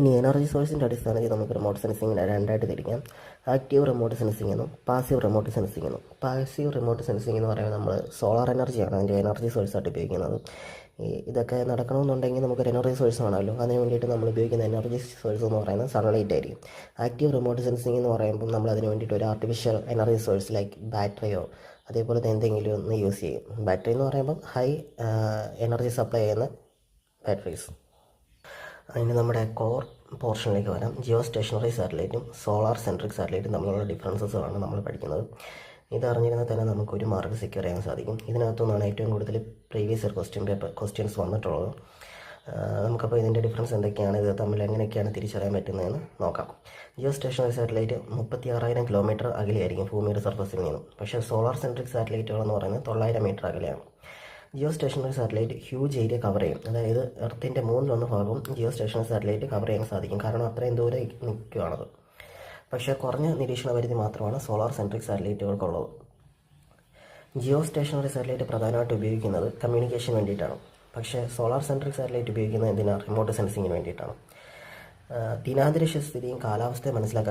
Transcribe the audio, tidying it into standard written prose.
ഇനി എനർജി സോഴ്സിൻ്റെ അടിസ്ഥാനത്തിൽ നമുക്ക് റിമോട്ട് സെൻസിങ്ങിനെ രണ്ടായിട്ട് തിരിക്കാം. ആക്റ്റീവ് റിമോട്ട് സെൻസിങ് എന്നും പാസീവ് റിമോട്ട് സെൻസിങ് എന്നും. പാസീവ് റിമോട്ട് സെൻസിങ് എന്ന് പറയുമ്പോൾ നമ്മൾ സോളാർ എനർജിയാണ് അതിൻ്റെ എനർജി സോഴ്സായിട്ട് ഉപയോഗിക്കുന്നത്. ഇതൊക്കെ നടക്കണമെന്നുണ്ടെങ്കിൽ നമുക്കൊരു എനർജി സോഴ്സ് വേണമല്ലോ. അതിന് വേണ്ടിയിട്ട് നമ്മൾ ഉപയോഗിക്കുന്ന എനർജി സോഴ്സ് എന്ന് പറയുന്നത് സൺലൈറ്റ് ആയിരിക്കും. ആക്റ്റീവ് റിമോട്ട് സെൻസിങ് എന്ന് പറയുമ്പോൾ നമ്മൾ അതിന് വേണ്ടിയിട്ട് ഒരു ആർട്ടിഫിഷ്യൽ എനർജി സോഴ്സ് ലൈക്ക് ബാറ്ററിയോ അതേപോലത്തെ എന്തെങ്കിലും ഒന്ന് യൂസ് ചെയ്യും. ബാറ്ററി എന്ന് പറയുമ്പം ഹൈ എനർജി സപ്ലൈ ചെയ്യുന്ന ബാറ്ററീസ്. അതിന് നമ്മുടെ കോർ പോർഷനിലേക്ക് വരാം. ജിയോ സ്റ്റേഷനറി സാറ്റലൈറ്റും സോളാർ സെൻട്രിക് സാറ്റലൈറ്റും തമ്മിലുള്ള ഡിഫറൻസസുകളാണ് നമ്മൾ പഠിക്കുന്നത്. ഇതറിഞ്ഞിരുന്നാൽ തന്നെ നമുക്കൊരു മാർക്ക് സെക്യൂർ ചെയ്യാൻ സാധിക്കും. ഇതിനകത്തുനിന്നാണ് ഏറ്റവും കൂടുതൽ പ്രീവിയസ് ഇയർ ക്വസ്റ്റ്യൻസ് വന്നിട്ടുള്ളത്. നമുക്കപ്പോൾ ഇതിൻ്റെ ഡിഫറൻസ് എന്തൊക്കെയാണ്, ഇത് തമ്മിൽ എങ്ങനെയൊക്കെയാണ് തിരിച്ചറിയാൻ പറ്റുന്നതെന്ന് നോക്കാം. ജിയോ സ്റ്റേഷനറി സാറ്റലൈറ്റ് 36,000 കിലോമീറ്റർ അകലെയായിരിക്കും ഭൂമിയുടെ സർഫസിൽ നിന്നും. പക്ഷേ സോളാർ സെൻട്രിക് സാറ്റലൈറ്റുകൾ എന്ന് പറയുന്നത് 900 മീറ്റർ അകലെയാണ്. Jio stationery satellite huge area cover ചെയ്യും. അതായത് എർത്തിൻ്റെ 1/3 ഭാഗവും ജിയോ സ്റ്റേഷനറി സാറ്റലൈറ്റ് കവർ ചെയ്യാൻ സാധിക്കും. കാരണം അത്രയും ദൂരെ നിൽക്കുകയാണത്. പക്ഷേ കുറഞ്ഞ നിരീക്ഷണ പരിധി മാത്രമാണ് സോളാർ സെൻട്രിക് സാറ്റലൈറ്റുകൾക്കുള്ളത്. ജിയോ സ്റ്റേഷനറി സാറ്റലൈറ്റ് പ്രധാനമായിട്ട് ഉപയോഗിക്കുന്നത് കമ്മ്യൂണിക്കേഷൻ വേണ്ടിയിട്ടാണ്. പക്ഷേ സോളാർ സെൻട്രിക് സാറ്റലൈറ്റ് ഉപയോഗിക്കുന്നത് എന്തിനാണ്? റിമോട്ട് സെൻസിങ്ങിന് വേണ്ടിയിട്ടാണ്. ദിനാന്തരീക്ഷ സ്ഥിതിയും കാലാവസ്ഥയും മനസ്സിലാക്കാൻ